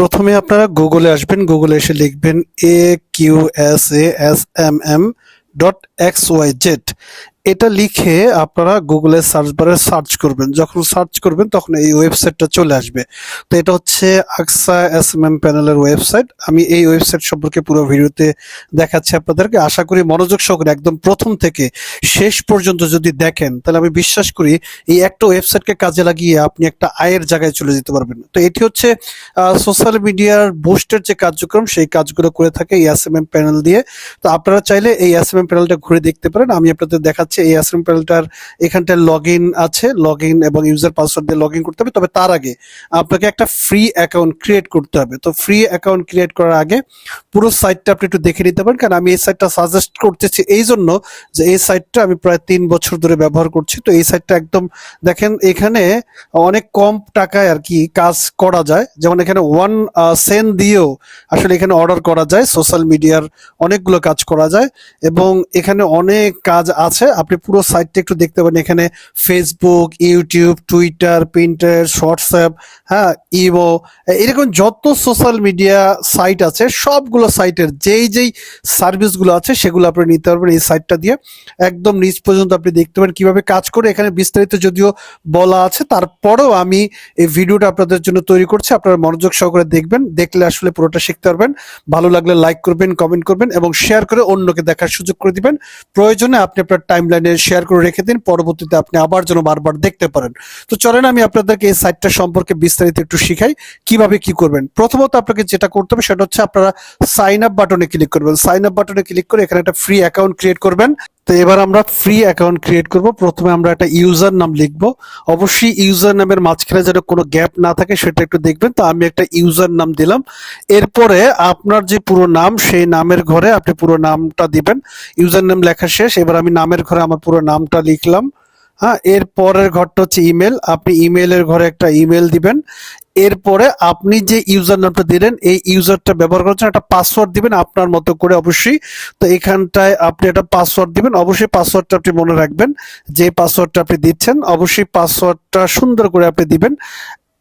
প্রথমে আপনারা গুগলে আসবেন, গুগলে এসে লিখবেন AQSASMM.xyz। এটা লিখে আপনারা গুগলে সার্চ বারে সার্চ করবেন। যখন সার্চ করবেন তখন এই ওয়েবসাইটটা চলে আসবে। তো এটা হচ্ছে আকসা এসএমএম প্যানেলের ওয়েবসাইট। আমি এই ওয়েবসাইট সম্পর্কে পুরো ভিডিওতে দেখাচ্ছি আপনাদেরকে। আশা করি মনোযোগ সহকারে একদম প্রথম থেকে শেষ পর্যন্ত যদি দেখেন তাহলে আমি বিশ্বাস করি এই একটা ওয়েবসাইটকে কাজে লাগিয়ে আপনি একটা আয়ের জায়গায় চলে যেতে পারবেন। তো এটি হচ্ছে সোশ্যাল মিডিয়ার বুস্টের যে কার্যক্রম সেই কাজগুলো করে থাকে এই এসএমএম প্যানেল দিয়ে। তো আপনারা চাইলে এই এসএমএম প্যানেলটা ঘুরে দেখতে পারেন। আমি আপনাদের দেখাচ্ছি এই এসএমএম প্যানেলটার এখানটায় লগ ইন আছে, লগ ইন এবং ইউজার পাসওয়ার্ড দিয়ে লগ ইন করতে হবে। তবে তার আগে আপনাকে একটা ফ্রি অ্যাকাউন্ট ক্রিয়েট করতে হবে। তো ফ্রি অ্যাকাউন্ট ক্রিয়েট করার আগে পুরো সাইটটা আপনি একটু দেখে নিতে পারেন, কারণ আমি এই সাইটটা সাজেস্ট করতেছি এই জন্য যে এই সাইটটা আমি প্রায় 3 বছর ধরে ব্যবহার করছি। তো এই সাইটটা একদম দেখেন, এখানে অনেক কম টাকায় আর কি কাজ করা যায়। যেমন এখানে 1 সেন্ট দিয়েও আসলে এখানে অর্ডার করা যায়, সোশ্যাল মিডিয়ার অনেকগুলো কাজ করা যায় এবং এখানে অনেক কাজ আছে। আপনি পুরো সাইটটা একটু দেখতে পারেন। এখানে Facebook, YouTube, Twitter, Pinterest, WhatsApp, হ্যাঁ, ইমো, এরকম যত সোশ্যাল মিডিয়া সাইট আছে সবগুলো সাইটের যেই সার্ভিসগুলো আছে সেগুলো আপনি নিতে পারবেন এই সাইটটা দিয়ে। একদম নিচ পর্যন্ত আপনি দেখতে পারেন কিভাবে কাজ করে। এখানে বিস্তারিত যদিও বলা আছে, তারপরেও আমি এই ভিডিওটা আপনাদের জন্য তৈরি করছি। আপনারা মনোযোগ সহকারে দেখবেন, দেখলে আসলে পুরোটা শিখতে পারবেন। ভালো লাগলে লাইক করবেন, কমেন্ট করবেন এবং শেয়ার করে অন্যকে দেখার সুযোগ করে দিবেন। প্রয়োজনে আপনি আপনার টাইমলাইনে শেয়ার করে রেখে দিন, পরবর্তীতে আপনি আবার যেন বারবার দেখতে পারেন। তো চলেন আমি আপনাদেরকে এই সাইটটা সম্পর্কে বিস্তারিত একটু শিখাই কিভাবে কি করবেন। প্রথমত আপনাকে যেটা করতে হবে সেটা হচ্ছে আপনারা সাইন আপ বাটনে ক্লিক করবেন। সাইন আপ বাটনে ক্লিক করে এখানে একটা ফ্রি অ্যাকাউন্ট ক্রিয়েট করবেন। তো এবার আমরা ফ্রি অ্যাকাউন্ট ক্রিয়েট করব। প্রথমে আমরা একটা ইউজার নাম লিখবো। অবশ্যই ইউজার নামের মাঝখানে যেন কোনো গ্যাপ না থাকে সেটা একটু দেখবেন। তো আমি একটা ইউজার নাম দিলাম। এরপরে আপনার যে পুরো নাম সেই নামের ঘরে আপনি পুরো নামটা দিবেন। ইউজার নেম লেখা শেষ, এবার আমি নামের ঘরে আমার পুরো নামটা লিখলাম। হ্যাঁ, এর পরের ঘরটা হচ্ছে ইমেল। আপনি ইমেলের ঘরে একটা ইমেল দিবেন। এরপরে আপনি যে ইউজার নামটা দিলেন এই ইউজারটা ব্যবহার করার জন্য একটা পাসওয়ার্ড দিবেন আপনার মতো করে অবশ্যই। তো এখানটায় আপনি একটা পাসওয়ার্ড দিবেন। অবশ্যই পাসওয়ার্ডটা আপনি মনে রাখবেন, যে পাসওয়ার্ডটা আপনি দিচ্ছেন অবশ্যই পাসওয়ার্ডটা সুন্দর করে আপনি দিবেন।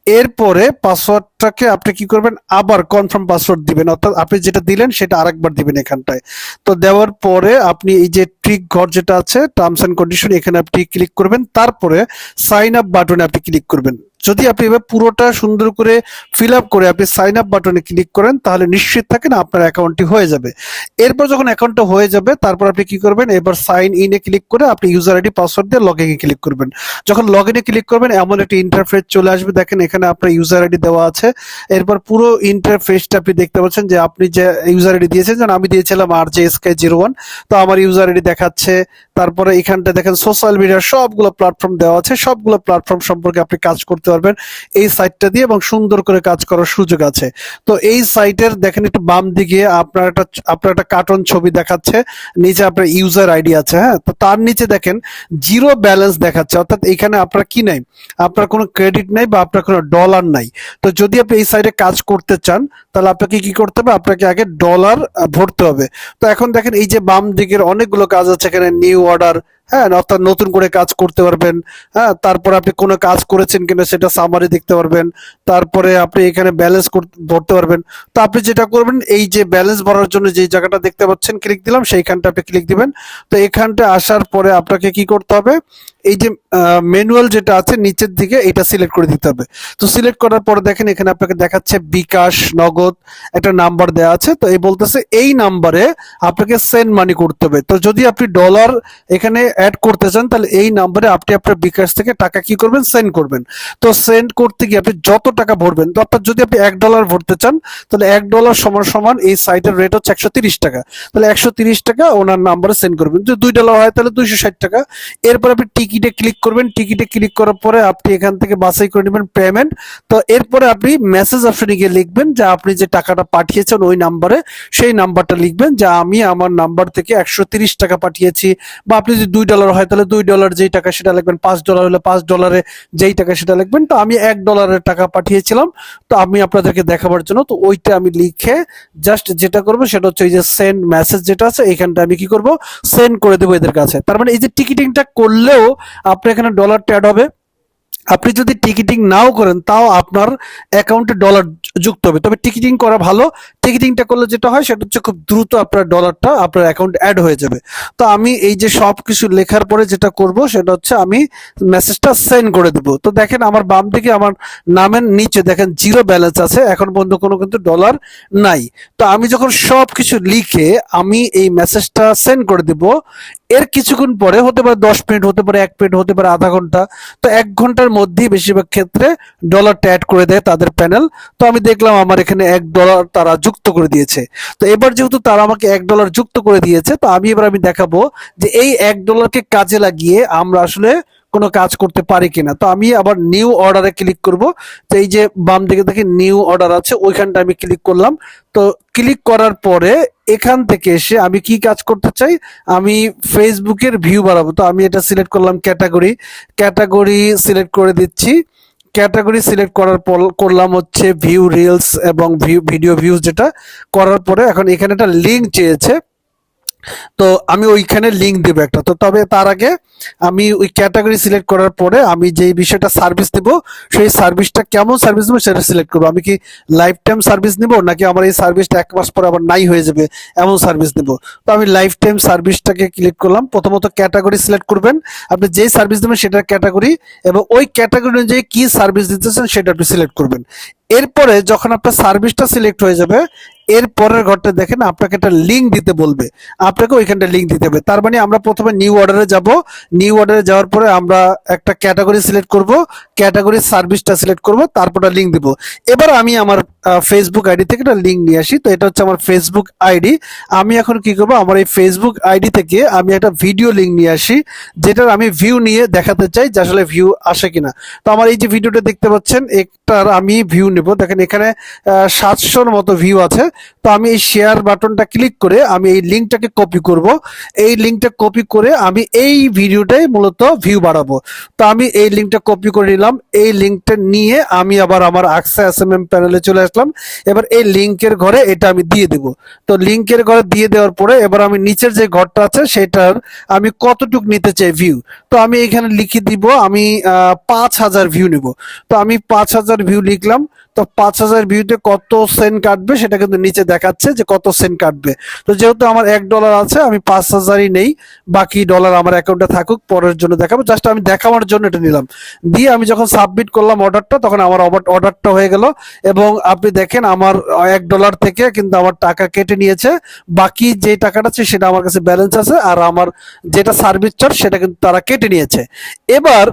এরপরে পাসওয়ার্ডটাকে আপনি কি করবেন, আবার কনফার্ম পাসওয়ার্ড দিবেন, অর্থাৎ আপনি যেটা দিলেন সেটা আরেকবার দিবেন এখানটায়। তো দেওয়ার পরে আপনি এই যে ট্রিক ঘর যেটা আছে টার্মস এন্ড কন্ডিশন, এখানে আপনি ক্লিক করবেন। তারপরে সাইন আপ বাটনে আপনি ক্লিক করবেন। যদি আপনি এবার পুরোটা সুন্দর করে ফিল আপ করে আপনি সাইন আপ বাটনে ক্লিক করেন তাহলে নিশ্চিত থাকেন আপনার অ্যাকাউন্টটি হয়ে যাবে। এরপর যখন অ্যাকাউন্টটা হয়ে যাবে তারপর আপনি কি করবেন, এবার সাইন ইনে ক্লিক করে আপনি ইউজার আইডি পাসওয়ার্ড দিয়ে লগ ইনে ক্লিক করবেন। যখন লগ ইনে ক্লিক করবেন এমন একটা ইন্টারফেস চলে আসবে। দেখেন এখানে আপনার ইউজার আইডি দেওয়া আছে। এরপর পুরো ইন্টারফেসটা আপনি দেখতে পাচ্ছেন যে আপনি যে ইউজার আইডি দিয়েছেন, যেমন আমি দিয়েছিলাম RJSK01, তো আমার ইউজার আইডি দেখাচ্ছে। তারপরে এখানটা দেখেন সোশ্যাল মিডিয়ার সবগুলো প্ল্যাটফর্ম দেওয়া আছে। সবগুলো প্ল্যাটফর্ম সম্পর্কে আপনি কাজ করতে পারবেন এই সাইটটা দিয়ে এবং সুন্দর করে কাজ করার সুযোগ আছে। তো এই সাইটের দেখেন একটু বাম দিকে আপনার একটা কার্টুন ছবি দেখাচ্ছে, নিচে আপনার ইউজার আইডি আছে। হ্যাঁ, তো তার নিচে দেখেন জিরো ব্যালেন্স দেখাচ্ছে, অর্থাৎ এখানে আপনার কি নাই, আপনার কোনো ক্রেডিট নাই বা আপনার কোনো ডলার নাই। তো যদি আপনি এই সাইটে কাজ করতে চান তাহলে আপনাকে কি করতে হবে, আপনাকে আগে ডলার ভরতে হবে। তো এখন দেখেন এই যে বাম দিকের অনেকগুলো কাজ আছে, এখানে নিউ অর্ডার, হ্যাঁ, অর্থাৎ নতুন করে কাজ করতে পারবেন। হ্যাঁ, তারপরে আপনি কোনো কাজ করেছেন কিনা সেটা সামারি দেখতে পারবেন। তারপরে আপনি এখানে ব্যালেন্স ভরতে পারবেন। তো আপনি যেটা করবেন, এই যে ব্যালেন্স ভরার জন্য যে জায়গাটা দেখতে পাচ্ছেন ক্লিক দিলাম, সেইখানটা আপনি ক্লিক দিবেন। তো এখানটা আসার পরে আপনাকে কি করতে হবে, এই যে ম্যানুয়াল যেটা আছে নিচের দিকে এটা সিলেক্ট করে দিতে হবে। তো সিলেক্ট করার পরে দেখেন এখানে আপনাকে দেখাচ্ছে বিকাশ, নগদ একটা নাম্বার দেওয়া আছে। তো এই বলতেছে এই নাম্বারে আপনাকে সেন্ড মানি করতে হবে। তো যদি আপনি ডলার এখানে অ্যাড করতে চান তাহলে এই নাম্বারে আপনি আপনার বিকাশ থেকে টাকা কি করবেন, সেন্ড করবেন। তো সেন্ড করতে গিয়ে আপনি যত টাকা ভরবেন, তো অর্থাৎ যদি আপনি $1 ভরতে চান তাহলে $1 সমান সমান এই সাইটের রেট হচ্ছে 130 টাকা। তাহলে 130 টাকা ওনার নাম্বারে সেন্ড করবেন। যদি $2 হয় তাহলে 260 টাকা। এরপর আপনি টিকিটে ক্লিক করবেন। টিকিটে ক্লিক করার পরে আপনি এখান থেকে বাছাই করে নেবেন পেমেন্ট। তো এরপরে আপনি মেসেজ অপশনে গিয়ে লিখবেন যে আপনি যে টাকাটা পাঠিয়েছেন ওই নাম্বারে, সেই নাম্বারটা লিখবেন যে আমি আমার নাম্বার থেকে 130 টাকা পাঠিয়েছি। বা আপনি যদি $2 হয় তাহলে $2 যেই টাকা সেটা লিখবেন, $5 হলে $5 যেই টাকা সেটা লিখবেন। তো আমি $1 টাকা পাঠিয়েছিলাম, তো আমি আপনাদেরকে দেখাবার জন্য তো ওইটা আমি লিখে জাস্ট যেটা করবো সেটা হচ্ছে ওই যে সেন্ড মেসেজ যেটা আছে এইখানটা আমি কি করব, সেন্ড করে দেবো এদের কাছে। তার মানে এই যে টিকিটিংটা করলেও আপনার এখানে ডলার অ্যাড হবে। আপনি যদি টিকিটিং নাও করেন তাও আপনার অ্যাকাউন্টে ডলার যুক্ত হবে। তবে টিকিটিং করা ভালো। টিকিটিংটা করলে যেটা হয় সেটা হচ্ছে খুব দ্রুত আপনার ডলারটা আপনার অ্যাকাউন্টে অ্যাড হয়ে যাবে। তো আমি এই যে সবকিছু লেখার পরে যেটা করব সেটা হচ্ছে আমি মেসেজটা সেন্ড করে দেব। তো দেখেন আমার বাম দিকে আমার নামের নিচে দেখেন জিরো ব্যালেন্স আছে, এখন পর্যন্ত কোনো কিন্তু ডলার নাই। তো আমি যখন সবকিছু লিখে আমি এই মেসেজটা সেন্ড করে দিব, এর কিছুক্ষণ পরে হতে পারে 10 মিনিট, হতে পারে 1 মিনিট, হতে পারে আধা ঘন্টা, তো 1 ঘন্টার মধ্যেই বেশিরভাগ ক্ষেত্রে ডলারটা অ্যাড করে দেয় তাদের প্যানেল। তো আমি দেখলাম আমার এখানে $1 তারা যুক্ত করে দিয়েছে। তো এবার যেহেতু তারা আমাকে $1 যুক্ত করে দিয়েছে, তো আমি দেখাবো যে এই $1কে কাজে লাগিয়ে আমরা আসলে কোনো কাজ করতে পারি কিনা। তো আমি আবার নিউ অর্ডারে ক্লিক করব। তো এই যে বাম দিকে দেখে নিউ অর্ডার আছে, ওইখানটা আমি ক্লিক করলাম। তো ক্লিক করার পরে এখান থেকে এসে আমি কি কাজ করতে চাই, আমি ফেসবুকের ভিউ বাড়াবো। তো আমি এটা সিলেক্ট করলাম, ক্যাটাগরি, ক্যাটাগরি সিলেক্ট করে দিচ্ছি। ক্যাটাগরি সিলেক্ট করার পর করলাম হচ্ছে ভিউ রিলস এবং ভিডিও ভিউজ, যেটা করার পরে এখন এখানে একটা লিঙ্ক চেয়েছে। তো আমি ওইখানে লিঙ্ক দেব একটা। তো তবে তার আগে আমি ওই ক্যাটাগরি সিলেক্ট করার পরে আমি যেই বিষয়টা সার্ভিস দেব, সেই সার্ভিসটা কেমন সার্ভিস দেবো সেটা সিলেক্ট করবো। আমি কি লাইফ টাইম সার্ভিস নেবো, নাকি আমার এই সার্ভিসটা 1 মাস পরে আবার নাই হয়ে যাবে এমন সার্ভিস নেবো। তো আমি লাইফ টাইম সার্ভিসটাকে ক্লিক করলাম। প্রথমত ক্যাটাগরি সিলেক্ট করবেন, আপনি যেই সার্ভিস দেবেন সেটার ক্যাটাগরি, এবং ওই ক্যাটাগরি অনুযায়ী কি সার্ভিস দিতেছেন সেটা আপনি সিলেক্ট করবেন। এরপরে যখন আপনার সার্ভিসটা সিলেক্ট হয়ে যাবে, এর পরের ঘরটা দেখেন আপনাকে একটা লিঙ্ক দিতে বলবে, আপনাকে ওইখানটা লিঙ্ক দিতে হবে। তার মানে আমরা প্রথমে নিউ অর্ডারে যাব, নিউ অর্ডারে যাওয়ার পরে আমরা একটা ক্যাটাগরি সিলেক্ট করব, ক্যাটাগরি সার্ভিসটা সিলেক্ট করব, তারপর লিঙ্ক দিব। এবার আমি আমার ফেসবুক আইডি থেকে একটা লিঙ্ক নিয়ে আসি। তো এটা হচ্ছে আমার ফেসবুক আইডি। আমি এখন কি করব, আমার এই ফেসবুক আইডি থেকে আমি একটা ভিডিও লিঙ্ক নিয়ে আসি, যেটার আমি ভিউ নিয়ে দেখাতে চাই যে আসলে ভিউ আসে কিনা। তো আমার এই যে ভিডিওটা দেখতে পাচ্ছেন, একটার আমি ভিউ নেব। দেখেন এখানে 700-র মতো ভিউ আছে। তো আমি এই শেয়ার বাটনটা ক্লিক করে আমি এই লিঙ্কটাকে কপি করব। এই লিঙ্কটা কপি করে আমি এই ভিডিওটাই মূলত ভিউ বাড়াবো। তো আমি এই লিঙ্কটা কপি করে নিলাম। এই লিঙ্কটা নিয়ে আমি আবার আমার আকসা এসএমএম প্যানেলে চলে আসলাম। এবার এই লিঙ্কের ঘরে এটা আমি দিয়ে দেব। তো লিঙ্কের ঘরে দিয়ে দেওয়ার পরে এবার আমি নিচের যে ঘরটা আছে সেটার আমি কতটুক নিতে চাই ভিউ। তো আমি এখানে লিখে দিব আমি 5000 ভিউ নেব। তো আমি 5000 ভিউ লিখলাম। তো 5000 ভিউতে কত সেন্ট কাটবে সেটা কিন্তু নিচে দেখাচ্ছে যে কত সেন্ট কাটবে। তো যেহেতু আমার $1 আছে, আমি 5000ই নেই, বাকি ডলার আমার অ্যাকাউন্টে থাকুক, পরের জন্য দেখাবো। জাস্ট আমি দেখাবার জন্য এটা নিলাম। দিয়ে আমি যখন সাবমিট করলাম অর্ডারটা, তখন আমার অর্ডারটা হয়ে গেল। এবং আপনি দেখেন আমার $1 থেকে কিন্তু আমার টাকা কেটে নিয়েছে। বাকি যে টাকাটা আছে সেটা আমার কাছে ব্যালেন্স আছে, আর আমার যেটা সার্ভিস চার্জ সেটা কিন্তু তারা কেটে নিয়েছে। এবার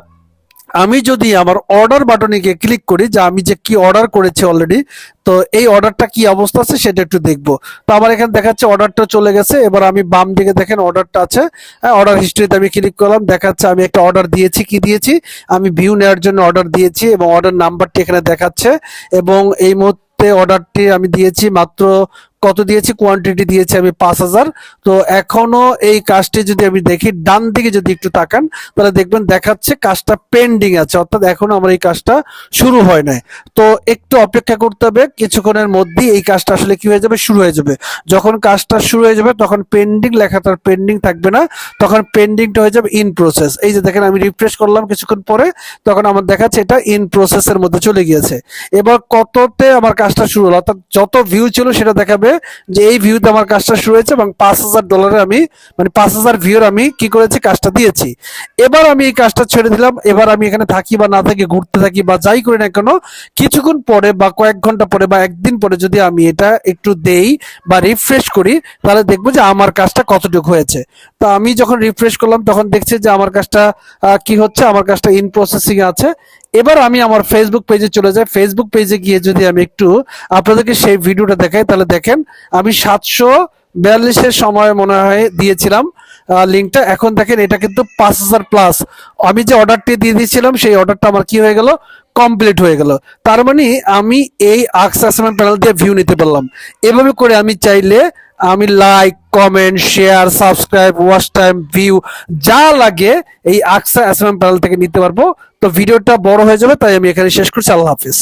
আমি যদি আমার অর্ডার বাটনে গিয়ে ক্লিক করি যে আমি যে কি অর্ডার করেছি অলরেডি, তো এই অর্ডারটা কি অবস্থা আছে সেটা একটু দেখবো। তো আমার এখানে দেখাচ্ছে অর্ডারটা চলে গেছে। এবার আমি বাম দিকে দেখেন অর্ডারটা আছে, অর্ডার হিস্ট্রিতে আমি ক্লিক করলাম, দেখাচ্ছে আমি একটা অর্ডার দিয়েছি। কি দিয়েছি, আমি ভিউ নেওয়ার জন্য অর্ডার দিয়েছি, এবং অর্ডার নাম্বারটি এখানে দেখাচ্ছে। এবং এই মুহূর্তে অর্ডারটি আমি দিয়েছি মাত্র কত দিয়েছি, কোয়ান্টিটি দিয়েছি আমি 5000। তো এখনো এই কাজটি যদি আমি দেখি, ডান দিকে যদি একটু তাকান তাহলে দেখবেন দেখাচ্ছে কাজটা পেন্ডিং আছে, অর্থাৎ এখনো আমার এই কাজটা শুরু হয় নাই। তো একটু অপেক্ষা করতে হবে, কিছুক্ষণের মধ্যেই এই কাজটা আসলে কি হয়ে যাবে, শুরু হয়ে যাবে। যখন কাজটা শুরু হয়ে যাবে তখন পেন্ডিং লেখাটা পেন্ডিং থাকবে না, তখন পেন্ডিংটা হয়ে যাবে ইন প্রসেস। এই যে দেখেন আমি রিফ্রেশ করলাম কিছুক্ষণ পরে, তখন আমার দেখাচ্ছে এটা ইন প্রসেসের মধ্যে চলে গিয়েছে। এবার কততে আমার কাজটা শুরু হলো, অর্থাৎ যত ভিউ ছিল সেটা দেখাবে যে এই ভিউতে আমার কাজটা শুরু হয়েছে, এবং $5000 আমি মানে 5000 ভিউর আমি কি করেছি, কাজটা দিয়েছি। এবার আমি এই কাজটা ছেড়ে দিলাম। এবার আমি এখানে থাকি বা না থাকি, ঘুরতে থাকি বা যাই করি না কেন, কিছুক্ষণ পরে বা কয়েক ঘন্টা পরে বা একদিন পরে যদি আমি এটা একটু দেই বা রিফ্রেশ করি, তাহলে দেখবো যে আমার কাজটা কতটুকু হয়েছে। তো আমি যখন রিফ্রেশ করলাম তখন দেখছি যে আমার কাজটা কি হচ্ছে, আমার কাজটা ইন প্রসেসিং আছে। এবার আমি আমার ফেসবুক পেজে চলে যাই। ফেসবুক পেজে গিয়ে যদি আমি একটু আপনাদেরকে সেই ভিডিওটা দেখাই, তাহলে দেখেন আমি 742-এর সময় মনে হয় দিয়েছিলাম লিঙ্কটা। এখন দেখেন এটা কিন্তু 5000+। আমি যে অর্ডারটি দিয়ে দিয়েছিলাম সেই অর্ডারটা আমার কি হয়ে গেল, কমপ্লিট হয়ে গেল। তার মানে আমি এই আকসা এসএমএম প্যানেল দিয়ে ভিউ নিতে পারলাম। এভাবে করে আমি চাইলে আমি like, comment, share, subscribe, watch time, view যা লাগে এই আকসা এসএমএম প্যানেল থেকে নিতে পারবো। তো ভিডিওটা বড় হয়ে যাবে, তাই আমি এখানে শেষ করছি। আল্লাহ হাফিজ।